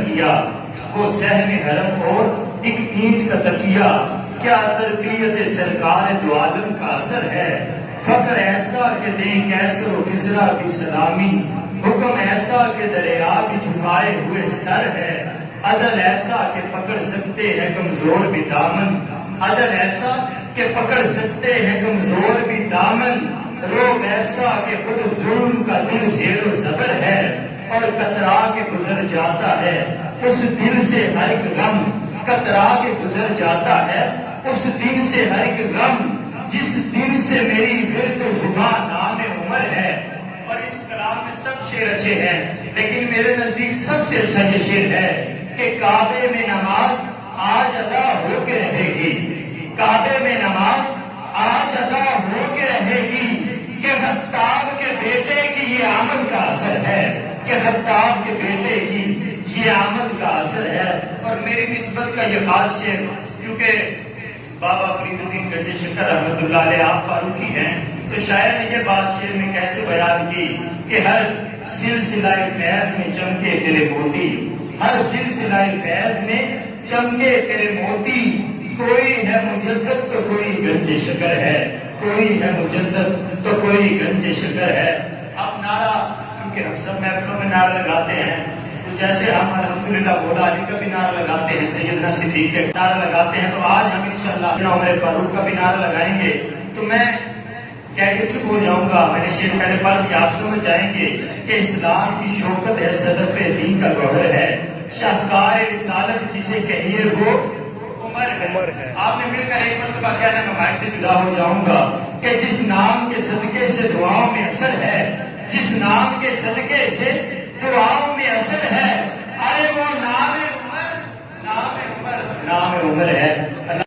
کیا، وہ صحن حرم اور ایک اینٹ کا تکیہ، کیا تربیت سرکار دو عالم کا اثر ہے۔ فقر ایسا کہ دیں کیسر و کسریٰ بھی سلامی، حکم ایسا کہ دریا بھی جھکائے ہوئے سر ہے، عدل ایسا کہ پکڑ سکتے ہیں کمزور بھی دامن، عدل ایسا کہ پکڑ سکتے ہیں کمزور بھی دامن، روب ایسا کہ خود ظلم کا دل زیر و زبر ہے، اور کترا کے گزر جاتا ہے اس دل سے ہر ایک غم، کترا کے گزر جاتا ہے اس دل سے ہر ایک غم، جس دن سے میری ورد و زبان نام عمر ہے۔ اور اس کلام میں سب شعر اچھے ہیں، لیکن میرے نزدیک سب سے اچھا یہ شعر ہے کہ کعبے میں نماز آج ادا ہو کے رہے گی، کعبے میں نماز آج ادا ہو کے رہے گی، کہ خطاب کے بیٹے کی یہ عمل کا اثر ہے، کہ خطاب کے بیٹے کی یہ عمل کا اثر ہے۔ اور میری نسبت کا یہ خاص شعر، کیونکہ بابا فرید الدین گنج شکر رحمۃ اللہ علیہ آپ فاروقی ہیں، تو شاعر نے یہ بات شعر میں کیسے بیان کی کہ ہر سلسلہ فیض میں چمکے تیرے موتی، ہر سلسلہ فیض میں چمکے تیرے موتی، کوئی ہے مجدد تو کوئی گنج شکر ہے، کوئی ہے مجدد تو کوئی گنج شکر ہے۔ اب نعرہ، کیونکہ ہم سب محفلوں میں نعرہ لگاتے ہیں، تو جیسے ہم الحمدللہ مولا علی کا بھی نعرہ لگاتے ہیں، سیدنا صدیق کا نعرہ لگاتے ہیں، تو آج ہم انشاءاللہ عمر فاروق کا بھی نعرہ لگائیں گے۔ تو میں کہہ کے چپ ہو جاؤں گا، میں نے شعر پہلے پڑھ دیا، آپ سمجھ جائیں گے کہ اسلام کی شوکت ہے، صدف دین کا گوہر ہے، شاہکار رسالت جسے کہیے وہ عمر ہے۔ آپ نے مل کر ایک مرتبہ کہنا، میں مائک سے جدا ہو جاؤں گا، کہ جس نام کے صدقے سے دعاؤں میں اثر ہے، جس نام کے صدقے سے دعاؤں میں اثر ہے، ارے وہ نام عمر، نام عمر، نام عمر ہے۔